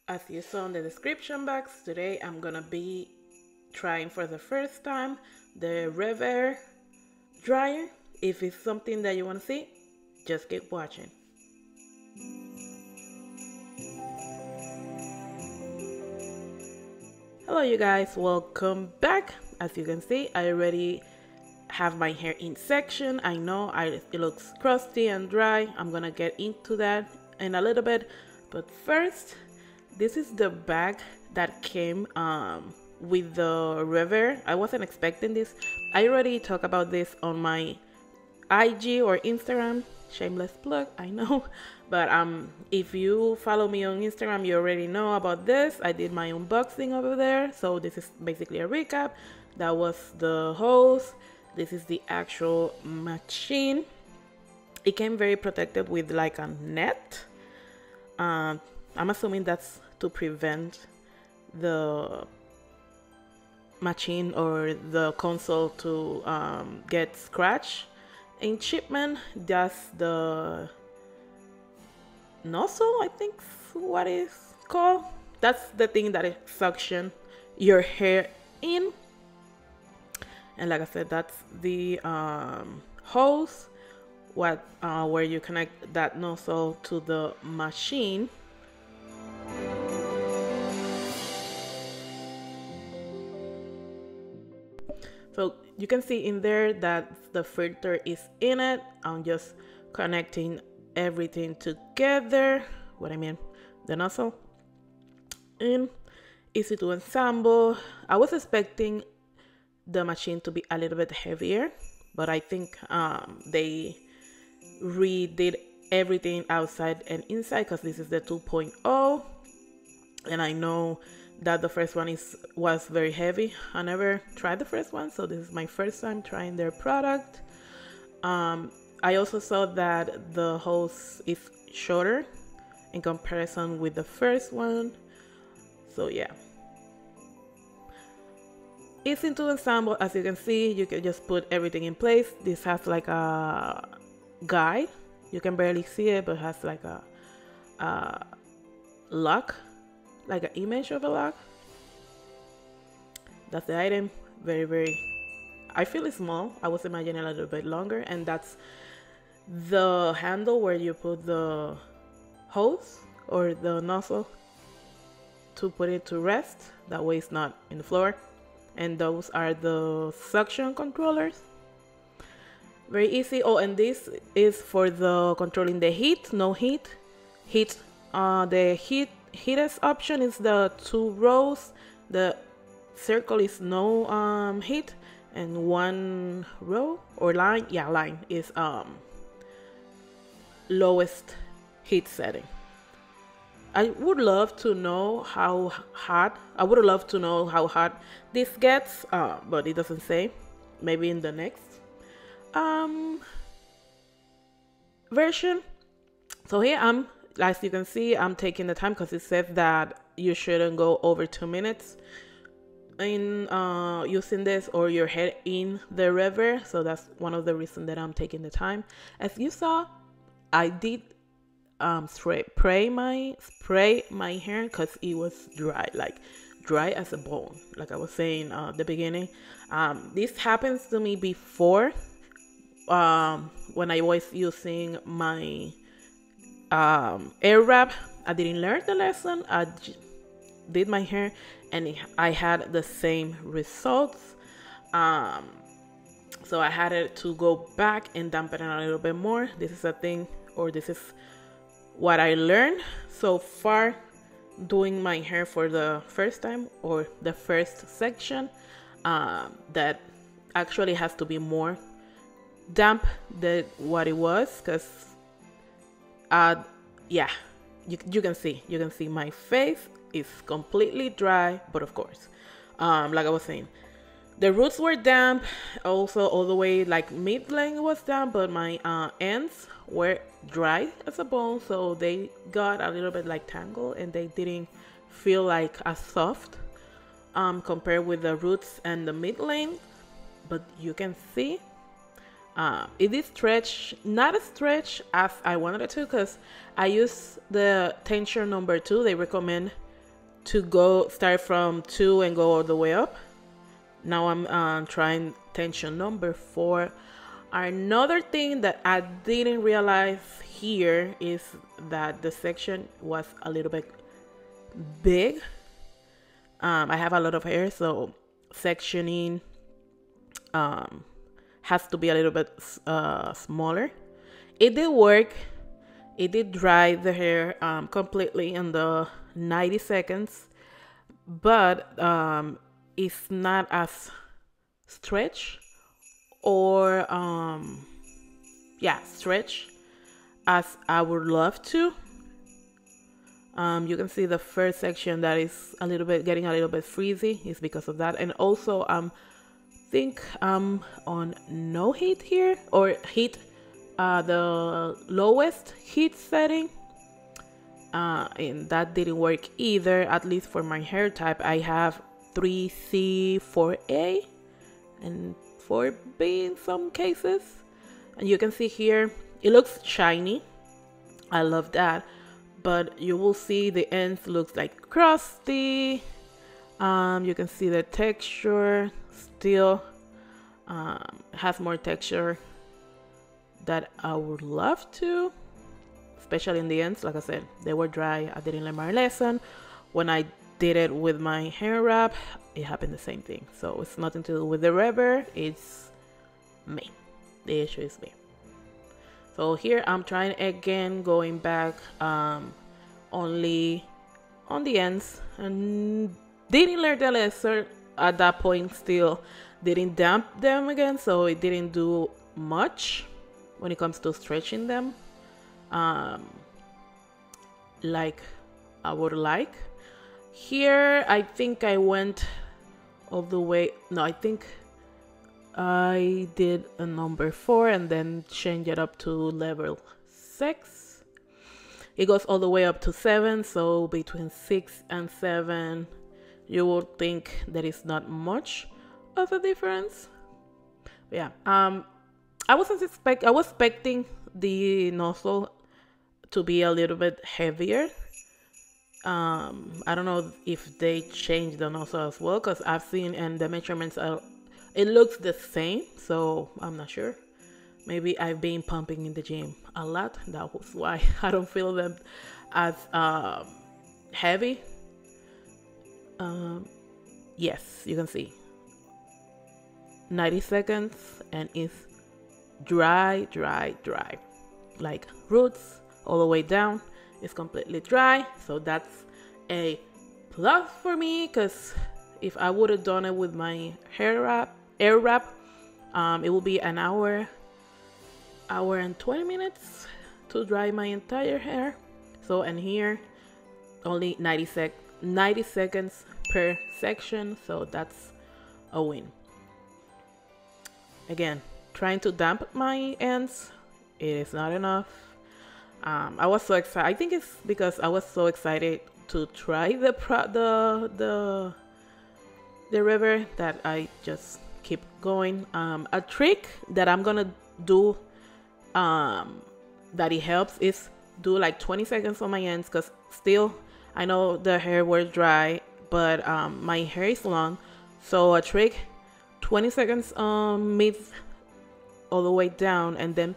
As you saw in the description box, today I'm gonna be trying for the first time the Revair dryer. If it's something that you want to see, just keep watching. Hello you guys, welcome back. As you can see, I already have my hair in section. I know it looks crusty and dry. I'm gonna get into that in a little bit, but first, this is the bag that came with the Revair. I wasn't expecting this. I already talked about this on my IG or Instagram. Shameless plug, I know. But if you follow me on Instagram, you already know about this. I did my unboxing over there. So this is basically a recap. That was the hose. This is the actual machine. It came very protected with like a net. I'm assuming that's to prevent the machine or the console to get scratched. In shipment, that's the nozzle, I think what it's called. That's the thing that it suction your hair in. And like I said, that's the hose where you connect that nozzle to the machine. So you can see in there that the filter is in it. I'm just connecting everything together. What I mean, the nozzle in, easy to assemble. I was expecting the machine to be a little bit heavier, but I think they redid everything outside and inside because this is the 2.0, and I know that the first one was very heavy. I never tried the first one, so this is my first time trying their product. I also saw that the hose is shorter in comparison with the first one, so yeah, easy to assemble. As you can see, you can just put everything in place. This has like a guide. You can barely see it, but it has like a lock, like an image of a lock. That's the item. Very, I feel it's small. I was imagining a little bit longer. And that's the handle where you put the hose or the nozzle to put it to rest. That way it's not in the floor. And those are the suction controllers. Very easy. Oh, and this is for the controlling the heat. No heat. The heatest option is the 2 rows. The circle is no heat, and 1 row or line, yeah, line is lowest heat setting. I would love to know how hot. This gets, but it doesn't say. Maybe in the next version. So here as you can see, I'm taking the time because it says that you shouldn't go over 2 minutes in using this or your head in the Revair. So that's one of the reasons that I'm taking the time. As you saw, I did spray my hair because it was dry as a bone, like I was saying at the beginning. This happens to me before when I was using my air wrap. I didn't learn the lesson. I did my hair and I had the same results. So I had to go back and dampen it a little bit more. This is a thing, or this is what I learned so far doing my hair for the first time, or the first section, that actually has to be more damp than what it was, because yeah, you can see my face is completely dry. But of course, like I was saying, the roots were damp, also all the way like mid-length was damp, but my ends were dry as a bone, so they got a little bit like tangled and they didn't feel like as soft compared with the roots and the mid-length. But you can see it is not as stretched as I wanted it to, because I use the tension number 2. They recommend to go start from 2 and go all the way up. Now I'm trying tension number 4. Another thing that I didn't realize here is that the section was a little bit big. I have a lot of hair, so sectioning has to be a little bit smaller. It did work. It did dry the hair completely in the 90 seconds, but it's not as stretch or stretch as I would love to. You can see the first section that is a little bit getting a little bit freezy is because of that, and also think I'm on no heat here, or heat the lowest heat setting, and that didn't work either, at least for my hair type. I have 3C, 4A, and 4B in some cases, and you can see here it looks shiny. I love that, but you will see the ends looks like crusty. You can see the texture still has more texture that I would love to, especially in the ends. Like I said, they were dry. I didn't learn my lesson. When I did it with my hair wrap, it happened the same thing. So it's nothing to do with the Revair, it's me. The issue is me. So here I'm trying again, going back only on the ends, and didn't learn the lesson at that point. Still didn't damp them again, so it didn't do much when it comes to stretching them like I would like. Here I think I went all the way, no, I think I did a number 4 and then change it up to level 6. It goes all the way up to 7, so between 6 and 7 you would think there is not much of a difference. But yeah, I was expecting the nozzle to be a little bit heavier. I don't know if they changed the nozzle as well, because I've seen, and the measurements are, it looks the same, so I'm not sure. Maybe I've been pumping in the gym a lot. That was why I don't feel them as heavy. Yes, you can see 90 seconds and it's dry, like roots all the way down. It's completely dry, so that's a plus for me, because if I would have done it with my air wrap, it will be an hour and 20 minutes to dry my entire hair. So, and here only 90 seconds per section, so that's a win. Again, trying to damp my ends, it is not enough. I was so excited. I think it's because I was so excited to try the Revair that I just keep going. A trick that I'm gonna do that it helps is do like 20 seconds on my ends, because still I know the hair was dry, but my hair is long. So a trick, 20 seconds mid all the way down, and then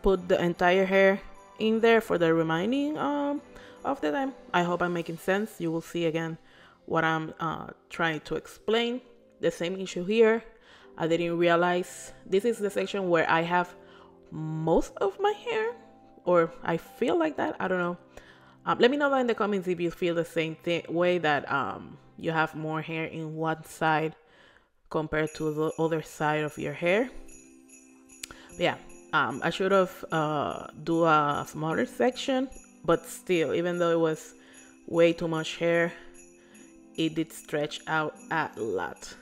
put the entire hair in there for the remaining of the time. I hope I'm making sense. You will see again what I'm trying to explain. The same issue here. I didn't realize this is the section where I have most of my hair, or I feel like that. I don't know. Let me know in the comments if you feel the same way, that you have more hair in one side compared to the other side of your hair. But yeah, I should have do a smaller section, but still, even though it was way too much hair, it did stretch out a lot.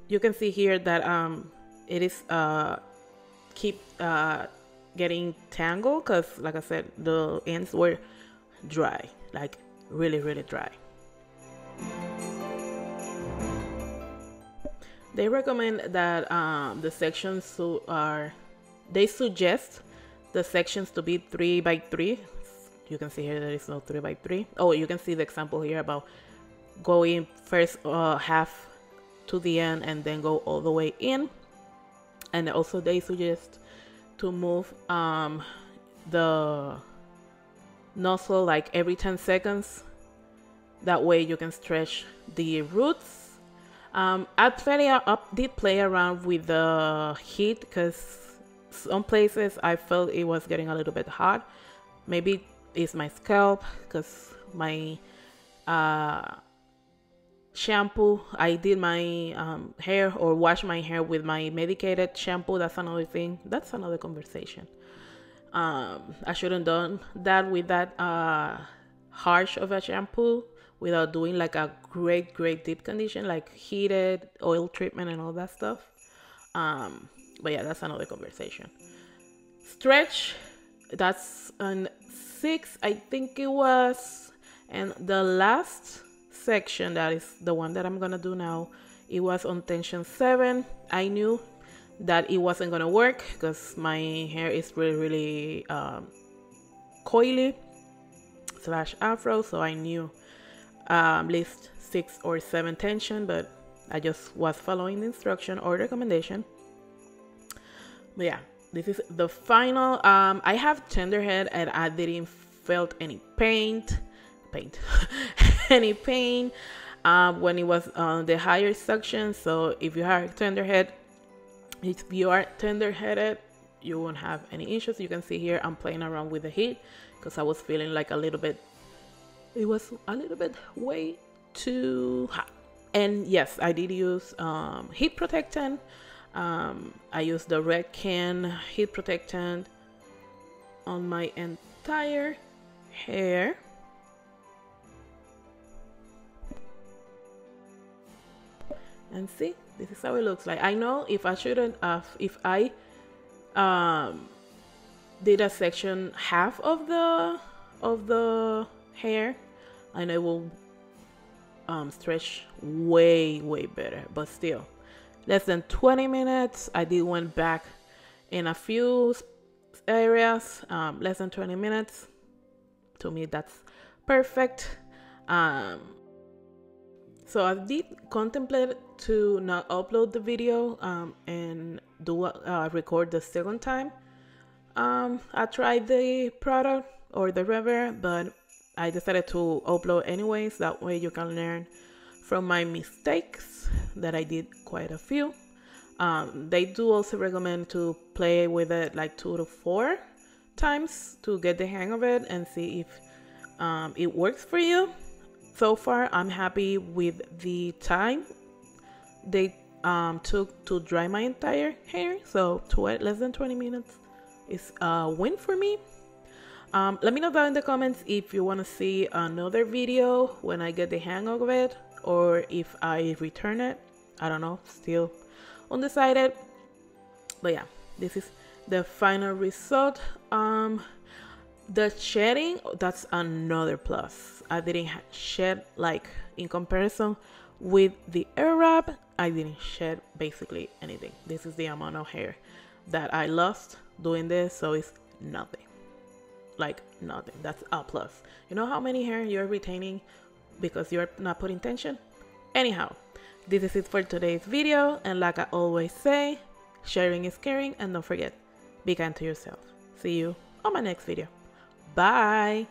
You can see here that it is keep getting tangled, because like I said, the ends were dry, like really, really dry. They recommend that the sections they suggest the sections to be 3 by 3. You can see here there is no 3 by 3. Oh, you can see the example here about going first half to the end and then go all the way in. And also they suggest to move the nozzle like every 10 seconds. That way you can stretch the roots. I did play around with the heat, because some places I felt it was getting a little bit hot. Maybe it's my scalp, because my shampoo, I did my hair or wash my hair with my medicated shampoo. That's another thing. That's another conversation. I shouldn't done that with that harsh of a shampoo without doing like a great deep condition, like heated oil treatment and all that stuff. But yeah, that's another conversation. Stretch, that's on 6, I think it was. And the last section, that is the one that I'm gonna do now, it was on tension 7. I knew that it wasn't gonna work because my hair is really coily / afro, so I knew at least 6 or 7 tension, but I just was following the instruction or recommendation. But yeah, this is the final. I have tender head and I didn't felt any pain any pain when it was on the higher suction. So if you are tender headed, you won't have any issues. You can see here I'm playing around with the heat because I was feeling like it was a little bit way too hot. And yes, I did use heat protectant. I used the red can heat protectant on my entire hair. And see, this is how it looks like. I know if I did a section half of the hair, I know it will stretch way better, but still less than 20 minutes. I did went back in a few areas. Less than 20 minutes, to me that's perfect. So I did contemplate to not upload the video and do record the second time I tried the product or the Revair, but I decided to upload anyways. That way you can learn from my mistakes, that I did quite a few. They do also recommend to play with it like 2 to 4 times to get the hang of it and see if it works for you. So far, I'm happy with the time they took to dry my entire hair. So less than 20 minutes is a win for me. Let me know down in the comments if you want to see another video when I get the hang of it, or if I return it. I don't know, still undecided. But yeah, this is the final result. The shedding, that's another plus. I didn't shed, like in comparison with the air wrap, I didn't shed basically anything. This is the amount of hair that I lost doing this, so it's nothing. Like nothing. That's a plus. You know how many hair you're retaining because you're not putting tension? Anyhow, this is it for today's video, and like I always say, sharing is caring, and don't forget, be kind to yourself. See you on my next video. Bye.